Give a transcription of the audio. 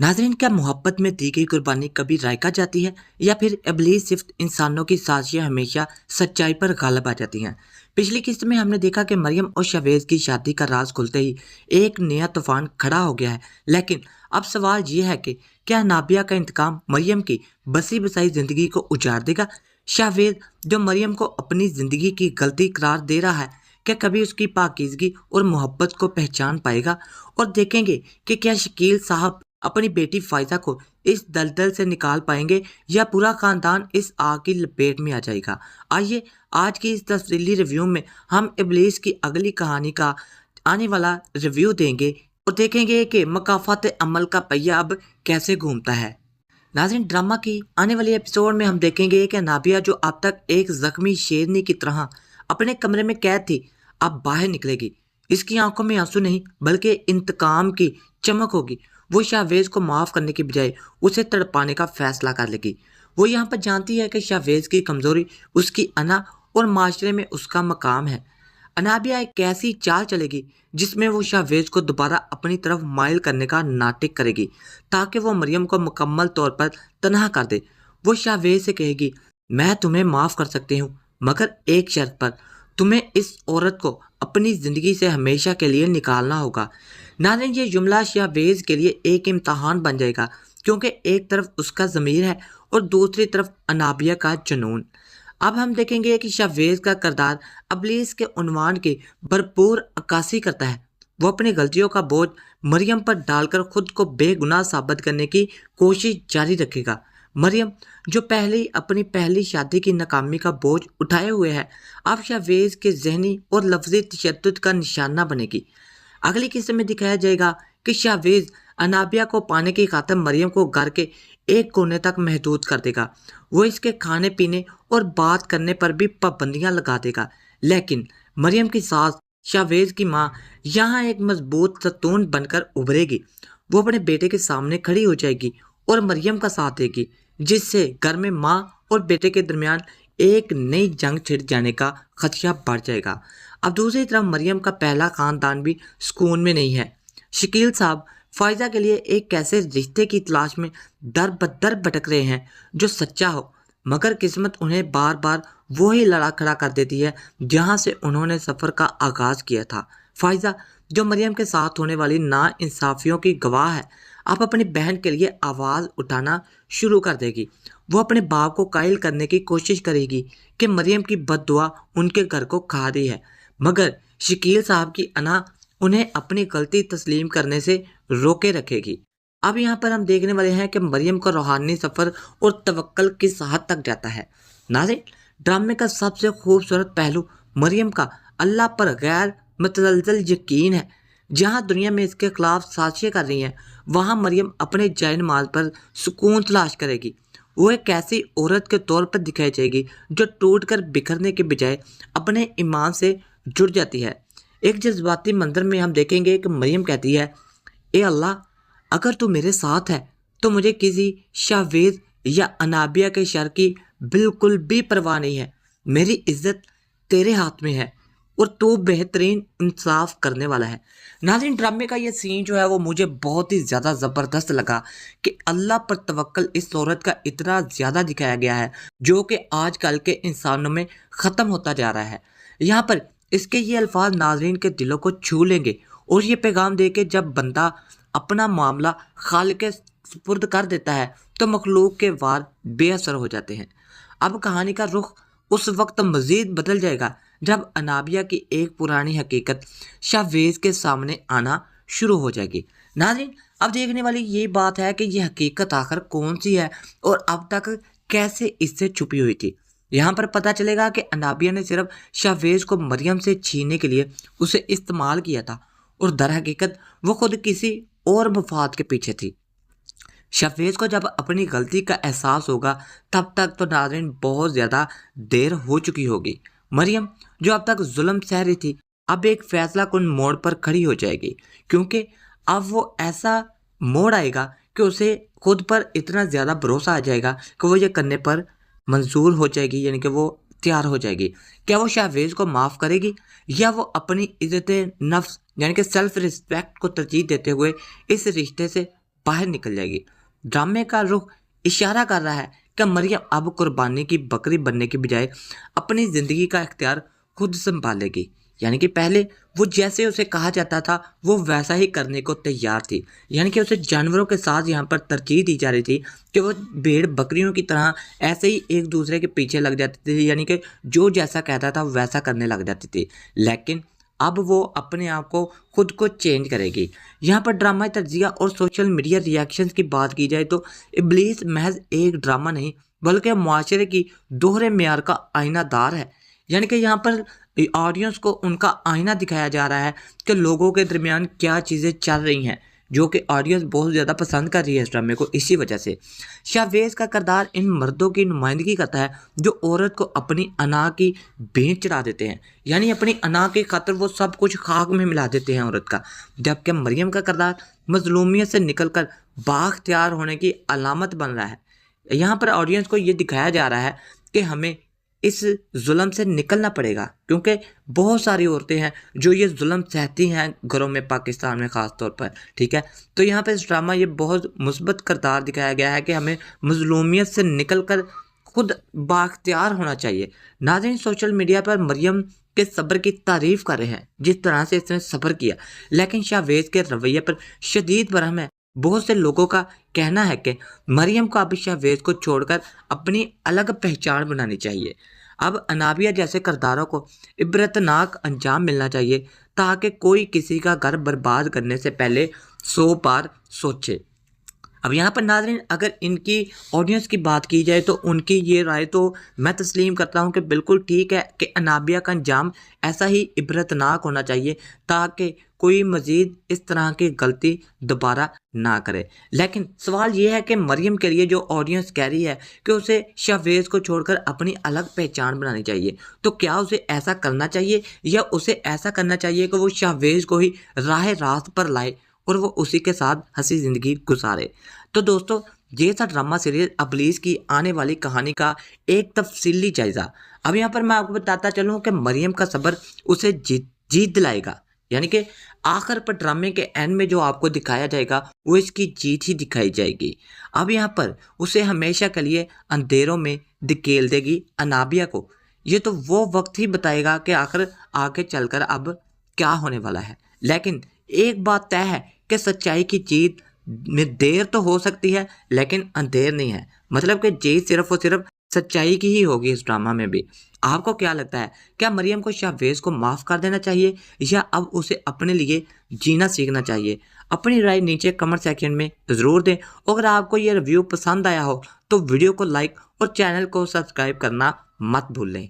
नाज़रीन, क्या मोहब्बत में दी गई कुर्बानी कभी रायका जाती है या फिर इब्लीस सिर्फ इंसानों की साजिशें हमेशा सच्चाई पर गालिब आ जाती हैं। पिछली किस्त में हमने देखा कि मरियम और शवेज की शादी का राज खुलते ही एक नया तूफान खड़ा हो गया है। लेकिन अब सवाल ये है कि क्या नाबिया का इंतकाम मरियम की बसी बसाई जिंदगी को उजाड़ देगा? शावेज, जो मरियम को अपनी जिंदगी की गलती करार दे रहा है, क्या कभी उसकी पाकीज़गी और मोहब्बत को पहचान पाएगा? और देखेंगे कि क्या शकील साहब अपनी बेटी फायदा को इस दलदल से निकाल पाएंगे या पूरा खानदान इस आग की लपेट में आ जाएगा। आइए आज की इस तफसीली रिव्यू में हम इब्लीस की अगली कहानी का आने वाला रिव्यू देंगे और देखेंगे कि मकाफात अमल का पहिया अब कैसे घूमता है। नाज़रीन, ड्रामा की आने वाली एपिसोड में हम देखेंगे कि नाबिया, जो अब तक एक जख्मी शेरनी की तरह अपने कमरे में कैद थी, अब बाहर निकलेगी। इसकी आंखों में आंसू नहीं बल्कि इंतकाम की चमक होगी। वो शाहवेज को माफ़ करने की बजाय उसे तड़पाने का फैसला कर लेगी। वो यहाँ पर जानती है कि शाहवेज की कमज़ोरी उसकी अना और माशरे में उसका मकाम है। अनाबिया एक ऐसी चाल चलेगी जिसमें वो शाहवेज को दोबारा अपनी तरफ माइल करने का नाटक करेगी ताकि वो मरियम को मुकम्मल तौर पर तनहा कर दे। वो शाहवेज से कहेगी, मैं तुम्हें माफ़ कर सकती हूँ मगर एक शर्त पर, तुम्हें इस औरत को अपनी ज़िंदगी से हमेशा के लिए निकालना होगा। नाज़रीन, ये जुमला शाहवेज के लिए एक इम्तहान बन जाएगा, क्योंकि एक तरफ उसका ज़मीर है और दूसरी तरफ अनाबिया का जुनून। अब हम देखेंगे कि शाहवेज का किरदार इब्लीस के उन्वान की भरपूर अक्कासी करता है। वो अपनी गलतियों का बोझ मरियम पर डालकर खुद को बेगुनाह साबित करने की कोशिश जारी रखेगा। मरियम, जो पहले ही अपनी पहली शादी की नाकामी का बोझ उठाए हुए है, अब शाहवेज के जहनी और लफ्जी तशद्दुद का निशाना बनेगी। अगली किस्से में दिखाया जाएगा कि शाहवेज अनाबिया को पाने की खातिर मरियम को घर के एक कोने तक महदूद कर देगा। वो इसके खाने पीने और बात करने पर भी पाबंदियां लगा देगा। लेकिन मरियम की सास, शाहवेज की माँ, यहाँ एक मजबूत सतून बनकर उभरेगी। वो अपने बेटे के सामने खड़ी हो जाएगी और मरियम का साथ देगी, जिससे घर में माँ और बेटे के दरमियान एक नई जंग छिड़ जाने का खदशा बढ़ जाएगा। अब दूसरी तरफ मरियम का पहला खानदान भी सुकून में नहीं है। शकील साहब फायदा के लिए एक ऐसे रिश्ते की तलाश में दर बदर भटक रहे हैं जो सच्चा हो, मगर किस्मत उन्हें बार बार वही लड़ा खड़ा कर देती है जहां से उन्होंने सफ़र का आगाज़ किया था। फायदा, जो मरियम के साथ होने वाली नाइंसाफियों की गवाह है, अब अपनी बहन के लिए आवाज़ उठाना शुरू कर देगी। वो अपने बाप को कायल करने की कोशिश करेगी कि मरियम की बददुआ उनके घर को खा रही है, मगर शकील साहब की अना उन्हें अपनी गलती तस्लीम करने से रोके रखेगी। अब यहाँ पर हम देखने वाले हैं कि मरियम का रूहानी सफ़र और तवक्कल किस हद तक जाता है। नाज़रीन, ड्रामे का सबसे खूबसूरत पहलू मरियम का अल्लाह पर गैर मुतज़लज़ल यकीन है। जहाँ दुनिया में इसके खिलाफ साजिशें कर रही हैं, वहाँ मरियम अपने जान माल पर सुकून तलाश करेगी। वो एक ऐसी औरत के तौर पर दिखाई जाएगी जो टूट कर बिखरने के बजाय अपने ईमान से जुड़ जाती है। एक जज्बाती मंजर में हम देखेंगे कि मरियम कहती है, ए अल्लाह, अगर तू मेरे साथ है तो मुझे किसी शाहवेज या अनाबिया के शर की बिल्कुल भी परवाह नहीं है। मेरी इज्जत तेरे हाथ में है और तू बेहतरीन इंसाफ करने वाला है। नाज़रीन, ड्रामे का ये सीन जो है वो मुझे बहुत ही ज़्यादा ज़बरदस्त लगा कि अल्लाह पर तवक्ल इस औरत का इतना ज़्यादा दिखाया गया है जो कि आजकल के इंसानों में ख़त्म होता जा रहा है। यहाँ पर इसके ये अल्फाज नाज़रीन के दिलों को छू लेंगे और ये पैगाम दे के जब बंदा अपना मामला खालिक के सुपुर्द कर देता है तो मखलूक के वार बेअसर हो जाते हैं। अब कहानी का रुख उस वक्त मज़ीद बदल जाएगा जब अनाबिया की एक पुरानी हकीकत शाहवेज के सामने आना शुरू हो जाएगी। नाज़रीन, अब देखने वाली ये बात है कि ये हकीकत आखिर कौन सी है और अब तक कैसे इससे छुपी हुई थी। यहाँ पर पता चलेगा कि अनाबिया ने सिर्फ शाहवेज को मरियम से छीनने के लिए उसे इस्तेमाल किया था और दर हकीकत वो खुद किसी और मफाद के पीछे थी। शाहवेज को जब अपनी गलती का एहसास होगा तब तक तो नाज़रीन बहुत ज़्यादा देर हो चुकी होगी। मरियम, जो अब तक जुल्म सह रही थी, अब एक फैसला कुन मोड़ पर खड़ी हो जाएगी, क्योंकि अब वो ऐसा मोड़ आएगा कि उसे खुद पर इतना ज़्यादा भरोसा आ जाएगा कि वो ये करने पर मंजूर हो जाएगी, यानी कि वो तैयार हो जाएगी। क्या वो शाहवेज को माफ़ करेगी या वो अपनी इज़्ज़त नफ्स यानी कि सेल्फ रिस्पेक्ट को तरजीह देते हुए इस रिश्ते से باہر نکل جائے گی۔ ڈرامے کا رخ اشارہ کر رہا ہے کہ مریم اب قربانی کی بکری بننے کی بجائے اپنی زندگی کا اختیار خود سنبھالے گی، یعنی کہ پہلے وہ جیسے اسے کہا جاتا تھا وہ ویسا ہی کرنے کو تیار تھی، یعنی کہ اسے جانوروں کے ساتھ یہاں پر ترجیح دی جا رہی تھی کہ وہ بھیڑ بکریوں کی طرح ایسے ہی ایک دوسرے کے پیچھے لگ جاتی تھی، یعنی کہ جو جیسا کہتا تھا ویسا کرنے لگ جاتی تھی۔ لیکن اب وہ اپنے آپ کو خود کو چینج کرے گی۔ یہاں پر ڈرامہ تجزیہ اور سوشل میڈیا ریاکشنز کی بات کی جائے تو ابلیس محض ایک ڈرامہ نہیں بلکہ معاشرے کی دوہرے معیار کا آئینہ دار ہے، یعنی کہ یہاں پر آڈینس کو ان کا آئینہ دکھایا جا رہا ہے کہ لوگوں کے درمیان کیا چیزیں چل رہی ہیں، جو کہ آڈینس بہت زیادہ پسند کر رہی ہے اس ڈرامے کو۔ اسی وجہ سے شاویز کا کردار ان مردوں کی نمائندگی کرتا ہے جو عورت کو اپنی انا کی بھینٹ چڑھا دیتے ہیں، یعنی اپنی انا کی خاطر وہ سب کچھ خاک میں ملا دیتے ہیں عورت کا، جبکہ مریم کا کردار مظلومیت سے نکل کر بااختیار ہونے کی علامت بن رہا ہے۔ یہاں پر آڈینس کو یہ دکھایا جا رہا ہے کہ ہمیں اس ظلم سے نکلنا پڑے گا، کیونکہ بہت ساری عورتیں ہیں جو یہ ظلم سہتی ہیں گھروں میں، پاکستان میں خاص طور پر، ٹھیک ہے۔ تو یہاں پہ اس ڈرامہ یہ بہت مثبت کردار دکھایا گیا ہے کہ ہمیں مظلومیت سے نکل کر خود بااختیار ہونا چاہیے۔ ناظرین، سوشل میڈیا پر مریم کے صبر کی تعریف کر رہے ہیں، جس طرح سے اس نے صبر کیا، لیکن شاویز کے رویے پر شدید برہم ہے۔ بہت سے لوگوں کا کہنا ہے کہ مریم کو اب شاویز کو چھوڑ کر اپنی الگ پہچان بنانی چاہیے۔ اب انابیہ جیسے کرداروں کو عبرتناک انجام ملنا چاہیے تاکہ کوئی کسی کا گھر برباد کرنے سے پہلے 100 بار سوچے۔ اب یہاں پر ناظرین اگر ان کی آڈینس کی بات کی جائے تو ان کی یہ رائے تو میں تسلیم کرتا ہوں کہ بالکل ٹھیک ہے کہ انابیہ کا انجام ایسا ہی عبرتناک ہونا چاہیے تاکہ کوئی مزید اس طرح کی غلطی دوبارہ نہ کرے۔ لیکن سوال یہ ہے کہ مریم کے لیے جو آڈینس کہہ رہی ہے کہ اسے شاویز کو چھوڑ کر اپنی الگ پہچان بنانی چاہیے، تو کیا اسے ایسا کرنا چاہیے یا اسے ایسا کرنا چاہیے کہ وہ شاویز کو ہی راہ راست پر لائے اور وہ اسی کے ساتھ ہنسی زندگی گزارے؟ تو دوستو، یہ تھا ڈرامہ سیریز ابلیس کی آنے والی کہانی کا ایک تفصیلی جائزہ۔ اب یہاں پر میں آپ کو بتاتا چلوں کہ مریم کا صبر اسے جیت دلائے گا، یعنی کہ آخر پر ڈرامے کے اینڈ میں جو آپ کو دکھایا جائے گا وہ اس کی جیت ہی دکھائی جائے گی۔ اب یہاں پر اسے ہمیشہ کے لیے اندھیروں میں دھکیل دے گی انابیہ کو۔ یہ تو وہ وقت ہی بتائے گا کہ آخر آگے چل کر اب کیا ہونے والا ہے۔ لیکن ایک بات طے ہے کہ سچائی کی جیت میں دیر تو ہو سکتی ہے لیکن اندھیر نہیں ہے، مطلب کہ جیت صرف اور صرف سچائی کی ہی ہوگی اس ڈرامہ میں بھی۔ آپ کو کیا لگتا ہے، کیا مریم کو شاویز کو معاف کر دینا چاہیے یا اب اسے اپنے لیے جینا سیکھنا چاہیے؟ اپنی رائے نیچے کمنٹ سیکشن میں ضرور دیں۔ اگر آپ کو یہ ریویو پسند آیا ہو تو ویڈیو کو لائک اور چینل کو سبسکرائب کرنا مت بھولیں۔